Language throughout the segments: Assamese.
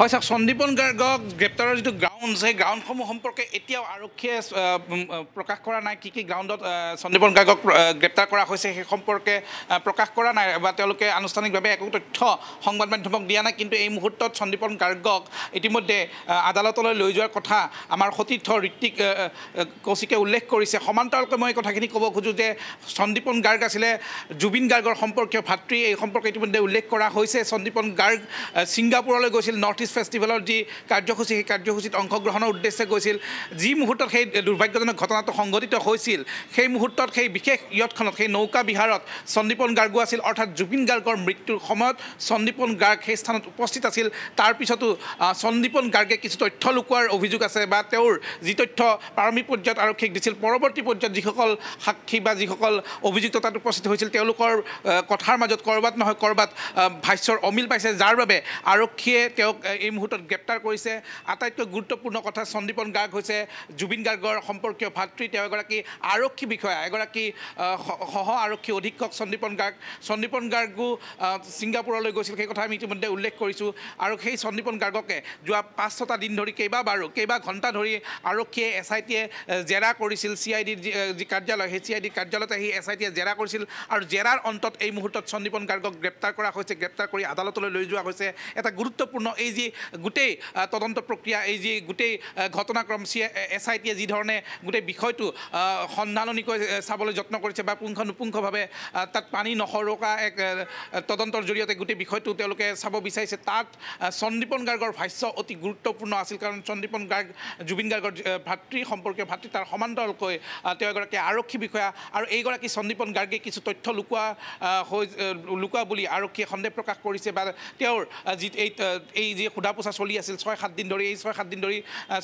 হয় চাওক সন্দীপন গাৰ্গক গ্ৰেপ্তাৰৰ যিটো গ্ৰাউণ্ড সেই গ্ৰাউণ্ডসমূহ সম্পৰ্কে এতিয়াও আৰক্ষীয়ে প্ৰকাশ কৰা নাই কি কি গ্ৰাউণ্ডত সন্দীপন গাৰ্গক গ্ৰেপ্তাৰ কৰা হৈছে সেই সম্পৰ্কে প্ৰকাশ কৰা নাই বা তেওঁলোকে আনুষ্ঠানিকভাৱে একো তথ্য সংবাদ মাধ্যমক দিয়া নাই কিন্তু এই মুহূৰ্তত সন্দীপন গাৰ্গক ইতিমধ্যে আদালতলৈ লৈ যোৱাৰ কথা আমাৰ সতীৰ্থ ঋত্বিক কৌশিকে উল্লেখ কৰিছে সমান্তৰালকৈ মই কথাখিনি ক'ব খোজোঁ যে সন্দীপন গাৰ্গ আছিলে জুবিন গাৰ্গৰ সম্পৰ্কীয় ভাতৃ এই সম্পৰ্কে ইতিমধ্যে উল্লেখ কৰা হৈছে সন্দীপন গাৰ্গ ছিংগাপুৰলৈ গৈছিল নৰ্থ ইষ্ট ফেষ্টিভেলৰ যি কাৰ্যসূচী সেই কাৰ্যসূচীত অংশগ্ৰহণৰ উদ্দেশ্যে গৈছিল যি মুহূৰ্তত সেই দুৰ্ভাগ্যজনক ঘটনাটো সংঘটিত হৈছিল সেই মুহূৰ্তত সেই বিশেষ ইয়টখনত সেই নৌকা বিহাৰত সন্দীপন গাৰ্গো আছিল অৰ্থাৎ জুবিন গাৰ্গৰ মৃত্যুৰ সময়ত সন্দীপন গাৰ্গ সেই স্থানত উপস্থিত আছিল তাৰ পিছতো সন্দীপন গাৰ্গে কিছু তথ্য লুকুৱাৰ অভিযোগ আছে বা তেওঁৰ যি তথ্য প্ৰাৰম্ভিক পৰ্যায়ত আৰক্ষীক দিছিল পৰৱৰ্তী পৰ্যায়ত যিসকল সাক্ষী বা যিসকল অভিযুক্ত তাত উপস্থিত হৈছিল তেওঁলোকৰ কথাৰ মাজত ক'ৰবাত নহয় ক'ৰবাত ভাষ্যৰ অমিল পাইছে যাৰ বাবে আৰক্ষীয়ে তেওঁক এই মুহূৰ্তত গ্ৰেপ্তাৰ কৰিছে আটাইতকৈ গুৰুত্বপূৰ্ণ কথা সন্দীপন গাৰ্গ হৈছে জুবিন গাৰ্গৰ সম্পৰ্কীয় ভাতৃ তেওঁ এগৰাকী আৰক্ষী বিষয়া এগৰাকী সহ আৰক্ষী অধীক্ষক সন্দীপন গাৰ্গো ছিংগাপুৰলৈ গৈছিল সেই কথা আমি ইতিমধ্যে উল্লেখ কৰিছোঁ আৰু সেই সন্দীপন গাৰ্গকে যোৱা 5-6টা দিন ধৰি কেইবা ঘণ্টা ধৰি আৰক্ষীয়ে SITয়ে জেৰা কৰিছিল CIDৰ যি কাৰ্যালয় সেই CIDৰ কাৰ্যালয়তে সেই SITয়ে জেৰা কৰিছিল আৰু জেৰাৰ অন্তত এই মুহূৰ্তত সন্দীপন গাৰ্গক গ্ৰেপ্তাৰ কৰা হৈছে গ্ৰেপ্তাৰ কৰি আদালতলৈ লৈ যোৱা হৈছে এটা গুৰুত্বপূৰ্ণ এই যি গোটেই তদন্ত প্ৰক্ৰিয়া এই যি গোটেই ঘটনাক্ৰম SITয়ে যি ধৰণে গোটেই বিষয়টো সন্ধাননিকৈ চাবলৈ যত্ন কৰিছে বা পুংখানুপুংখভাৱে তাত পানী নসৰোকা এক তদন্তৰ জৰিয়তে গোটেই বিষয়টো তেওঁলোকে চাব বিচাৰিছে তাত সন্দীপন গাৰ্গৰ ভাষ্য অতি গুৰুত্বপূৰ্ণ আছিল কাৰণ সন্দীপন গাৰ্গ জুবিন গাৰ্গৰ সম্পৰ্কীয় ভাতৃ তাৰ সমান্তৰালকৈ তেওঁ এগৰাকী আৰক্ষী বিষয়া আৰু এইগৰাকী সন্দীপন গাৰ্গে কিছু তথ্য লুকুৱা বুলি আৰক্ষীয়ে সন্দেহ প্ৰকাশ কৰিছে বা তেওঁৰ যি এই যি সোধা পোছা চলি আছিল 6-7 দিন ধৰি এই 6-7 দিন ধৰি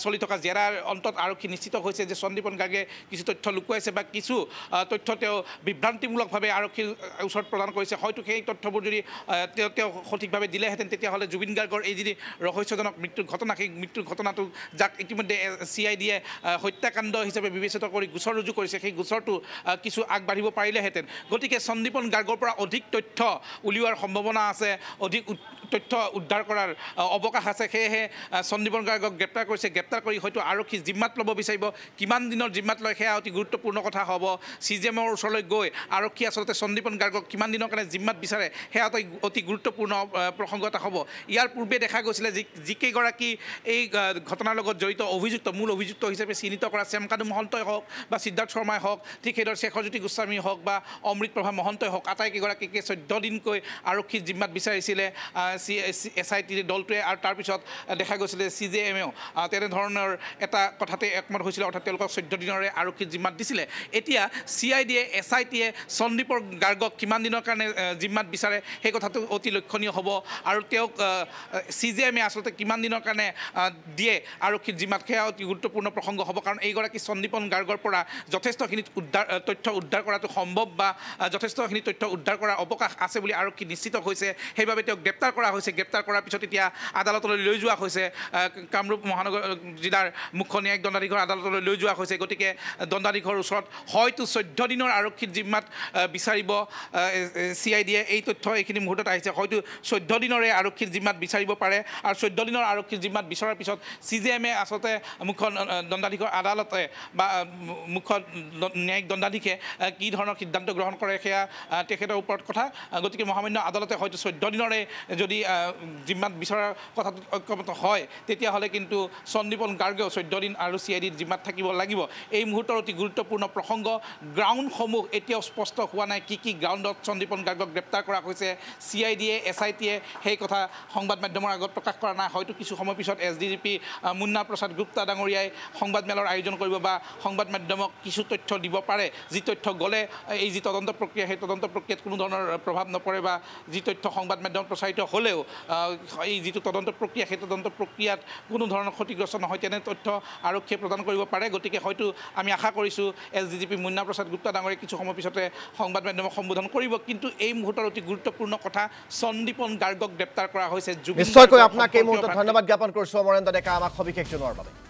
চলি থকা জেৰাৰ অন্তত আৰক্ষী নিশ্চিত হৈছে যে সন্দীপন গাৰ্গে কিছু তথ্য লুকুৱাইছে বা কিছু তথ্য তেওঁ বিভ্ৰান্তিমূলকভাৱে আৰক্ষীৰ ওচৰত প্ৰদান কৰিছে হয়তো সেই তথ্যবোৰ যদি তেওঁ সঠিকভাৱে দিলেহেঁতেন তেতিয়াহ'লে জুবিন গাৰ্গৰ এই যি ৰহস্যজনক মৃত্যুৰ ঘটনা সেই মৃত্যুৰ ঘটনাটো যাক ইতিমধ্যে CIDয়ে হত্যাকাণ্ড হিচাপে বিবেচিত কৰি গোচৰ ৰুজু কৰিছে সেই গোচৰটো কিছু আগবাঢ়িব পাৰিলেহেঁতেন গতিকে সন্দীপন গাৰ্গৰ পৰা অধিক তথ্য উলিওৱাৰ সম্ভাৱনা আছে অধিক তথ্য উদ্ধাৰ কৰাৰ অৱকাশ আছে সেয়েহে সন্দীপন গাৰ্গক গ্ৰেপ্তাৰ কৰিছে গ্ৰেপ্তাৰ কৰি হয়তো আৰক্ষী জিম্মাত ল'ব বিচাৰিব কিমান দিনৰ জিম্মাত লয় সেয়া অতি গুৰুত্বপূৰ্ণ কথা হ'ব CJMৰ ওচৰলৈ গৈ আৰক্ষী আচলতে সন্দীপন গাৰ্গক কিমান দিনৰ কাৰণে জিম্মাত বিচাৰে সেয়া অতি গুৰুত্বপূৰ্ণ প্ৰসংগ এটা হ'ব ইয়াৰ পূৰ্বে দেখা গৈছিলে যিকেইগৰাকী এই ঘটনাৰ লগত জড়িত মূল অভিযুক্ত হিচাপে চিহ্নিত কৰা শ্যামকানু মহন্তই হওক বা সিদ্ধাৰ্থ শৰ্মাই হওক ঠিক সেইদৰে শেখৰজ্যোতি গোস্বামী হওক বা অমৃতপ্ৰভা মহন্তই হওক আটাইকেইগৰাকীকে 14 দিনকৈ আৰক্ষীৰ জিম্মাত বিচাৰিছিলে SITৰ দলটোৱে আৰু তাৰপিছত দেখা গৈছিলে CJMও তেনেধৰণৰ এটা কথাতে একমত হৈছিলে অৰ্থাৎ তেওঁলোকক 14 দিনৰে আৰক্ষীৰ জিম্মাত দিছিলে এতিয়া CIDয়ে SITয়ে সন্দীপন গাৰ্গক কিমান দিনৰ কাৰণে জিম্মাত বিচাৰে সেই কথাটো অতি লক্ষণীয় হ'ব আৰু তেওঁক CJMে আচলতে কিমান দিনৰ কাৰণে দিয়ে আৰক্ষীৰ জিম্মাত সেয়া অতি গুৰুত্বপূৰ্ণ প্ৰসংগ হ'ব কাৰণ এইগৰাকী সন্দীপন গাৰ্গৰ পৰা যথেষ্টখিনি তথ্য উদ্ধাৰ কৰাটো সম্ভৱ বা যথেষ্টখিনি তথ্য উদ্ধাৰ কৰাৰ অৱকাশ আছে বুলি আৰক্ষী নিশ্চিত হৈছে সেইবাবে তেওঁক গ্ৰেপ্তাৰ কৰা হৈছে গ্ৰেপ্তাৰ কৰাৰ পিছত এতিয়া আদালতলৈ লৈ যোৱা হৈছে কামৰূপ মহানগৰ জিলাৰ মুখ্য ন্যায়িক দণ্ডাধীশৰ আদালতলৈ লৈ যোৱা হৈছে গতিকে দণ্ডাধীশৰ ওচৰত হয়তো 14 দিনৰ আৰক্ষীৰ জিম্মাত বিচাৰিব CIDয়ে এই তথ্য এইখিনি মুহূৰ্তত আহিছে হয়তো 14 দিনৰে আৰক্ষীৰ জিম্মাত বিচাৰিব পাৰে আৰু 14 দিনৰ আৰক্ষীৰ জিম্মাত বিচৰাৰ পিছত CJMে আচলতে মুখ্য দণ্ডাধীশৰ আদালতে বা মুখ্য ন্যায়িক দণ্ডাধীশে কি ধৰণৰ সিদ্ধান্ত গ্ৰহণ কৰে সেয়া তেখেতৰ ওপৰত কথা গতিকে মহামান্য আদালতে হয়তো 14 দিনৰে যদি জিম্মাত বিচৰাৰ কথাটোত ঐক্যমত হয় তেতিয়াহ'লে কিন্তু সন্দীপন গাৰ্গেও 14 দিন আৰু CIDৰ জিম্মাত থাকিব লাগিব এই মুহূৰ্তৰ অতি গুৰুত্বপূৰ্ণ প্ৰসংগ গ্ৰাউণ্ডসমূহ এতিয়াও স্পষ্ট হোৱা নাই কি গ্ৰাউণ্ডত সন্দীপন গাৰ্গক গ্ৰেপ্তাৰ কৰা হৈছে CIDয়ে SITয়ে সেই কথা সংবাদ মাধ্যমৰ আগত প্ৰকাশ কৰা নাই হয়তো কিছু সময় পিছত SDGP মুন্না প্ৰসাদ গুপ্তা ডাঙৰীয়াই সংবাদমেলৰ আয়োজন কৰিব বা সংবাদ মাধ্যমক কিছু তথ্য দিব পাৰে যি তথ্য গ'লে এই যি তদন্ত প্ৰক্ৰিয়া সেই তদন্ত প্ৰক্ৰিয়াত কোনো ধৰণৰ প্ৰভাৱ নপৰে বা যি তথ্য সংবাদ মাধ্যমত প্ৰচাৰিত হ'লেও এই যিটো তদন্ত প্ৰক্ৰিয়া সেই তদন্ত প্ৰক্ৰিয়াত কোনো ধৰণৰ ক্ষতিগ্ৰস্ত নহয় তেনে তথ্য আৰক্ষীয়ে প্ৰদান কৰিব পাৰে গতিকে হয়তো আমি আশা কৰিছোঁ SDGP মুন্না প্ৰসাদ গুপ্তা ডাঙৰীয়াই কিছু সময় পিছতে সংবাদ মাধ্যমক সম্বোধন কৰিব কিন্তু এই মুহূৰ্তৰ অতি গুৰুত্বপূৰ্ণ কথা সন্দীপন গাৰ্গক গ্ৰেপ্তাৰ কৰা হৈছে নিশ্চয়কৈ আপোনাক এই মুহূৰ্তত ধন্যবাদ জ্ঞাপন কৰিছোঁ অমৰেন্দ্ৰ ডেকা আমাক সবিশেষ জনোৱাৰ বাবে